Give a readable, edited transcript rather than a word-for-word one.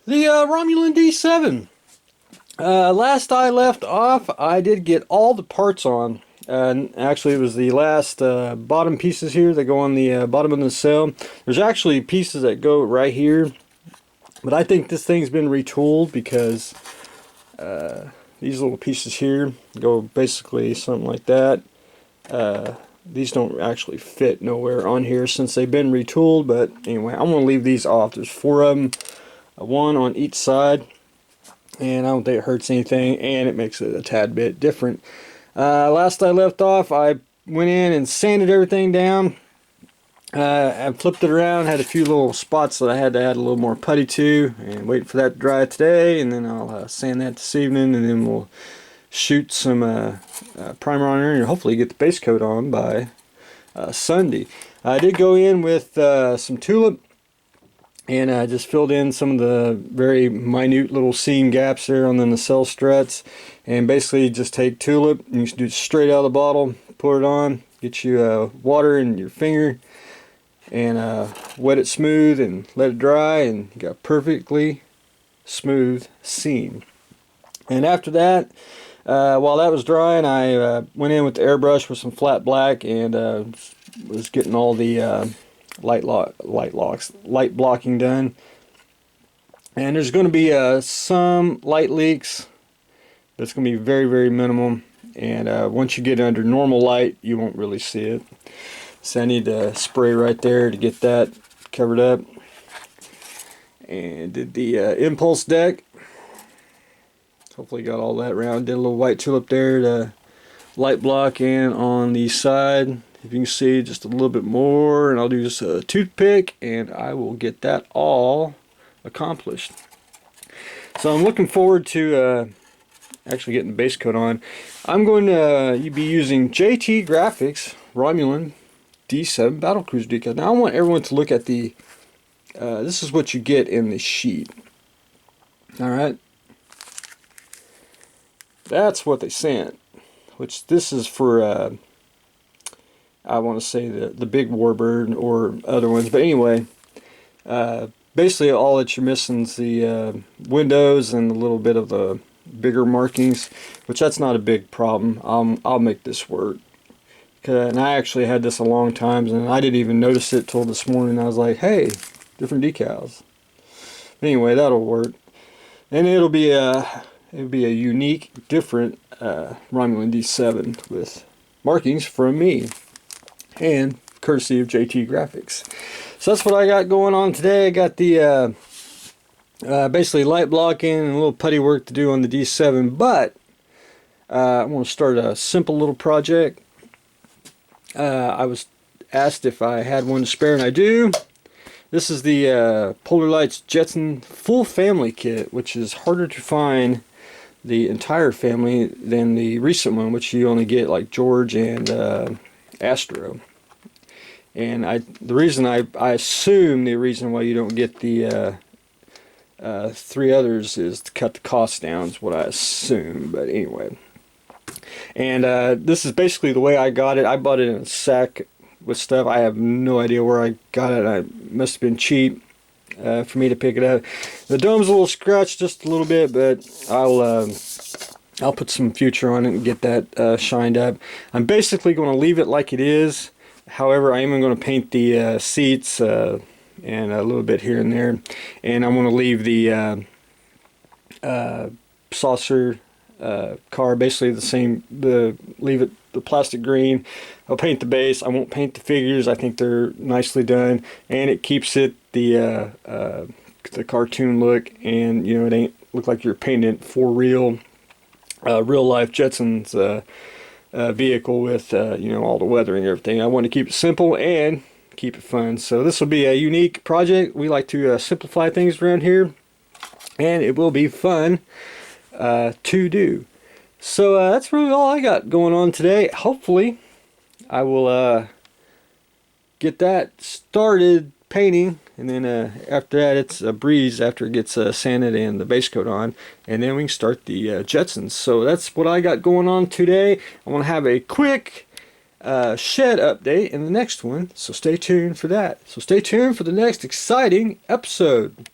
The Romulan D7. Last I left off, I did get all the parts on. Actually, it was the last bottom pieces here that go on the bottom of the cell. There's actually pieces that go right here, but I think this thing's been retooled because these little pieces here go basically something like that. These don't actually fit nowhere on here since they've been retooled, but anyway, I'm going to leave these off. There's 4 of them, one on each side, and I don't think it hurts anything, and it makes it a tad bit different. Last I left off, I went in and sanded everything down. I flipped it around, had a few little spots that I had to add a little more putty to, and wait for that to dry today, and then I'll sand that this evening, and then we'll shoot some primer on there and hopefully get the base coat on by Sunday. I did go in with some tulip, and I just filled in some of the very minute little seam gaps there on the nacelle struts, and basically just take tulip and you can do it straight out of the bottle, pour it on, get you water in your finger, and wet it smooth and let it dry, and you got perfectly smooth seam. And after that, while that was drying, I went in with the airbrush with some flat black and was getting all the light blocking done. And there's going to be some light leaks, but it's going to be very, very minimal. And once you get under normal light, you won't really see it. So I need to spray right there to get that covered up. And did the impulse deck. Hopefully got all that around. Did a little white tulip there to light block in on the side. If you can see just a little bit more, and I'll do just a toothpick and I will get that all accomplished. So I'm looking forward to actually getting the base coat on. I'm going to be using JT Graphics Romulan D7 Battlecruiser decal. Now I want everyone to look at the this is what you get in the sheet. Alright, that's what they sent, which this is for I want to say the big warbird or other ones, but anyway, basically all that you're missing is the windows and a little bit of the bigger markings, which that's not a big problem. I'll make this work. And I actually had this a long time, and I didn't even notice it till this morning. I was like, hey, different decals. But anyway, that'll work, and it'll be a unique, different Romulan D7 with markings from me, and courtesy of JT Graphics. So that's what I got going on today. I got the basically light blocking and a little putty work to do on the D7, but I want to start a simple little project. I was asked if I had one to spare, and I do. This is the Polar Lights Jetson full family kit, which is harder to find the entire family than the recent one, which you only get like George and Astro. And the reason I assume the reason why you don't get the 3 others is to cut the cost down, is what I assume. But anyway, and this is basically the way I got it. I bought it in a sack with stuff. I have no idea where I got it. It must have been cheap for me to pick it up. The dome's a little scratched just a little bit, but I'll put some future on it and get that shined up. I'm basically going to leave it like it is. However, I am going to paint the seats and a little bit here and there, and I'm going to leave the saucer car basically the same. Leave it the plastic green. I'll paint the base. I won't paint the figures. I think they're nicely done, and it keeps it the cartoon look, and you know, it ain't look like you're painting it for real life Jetson's vehicle with you know, all the weathering and everything. I want to keep it simple and keep it fun. So this will be a unique project. We like to simplify things around here, and it will be fun to do. So that's really all I got going on today. Hopefully I will get that started painting, and then after that it's a breeze after it gets sanded and the base coat on, and then we can start the Jetsons. So that's what I got going on today. I want to have a quick shed update in the next one, so stay tuned for that. So stay tuned for the next exciting episode.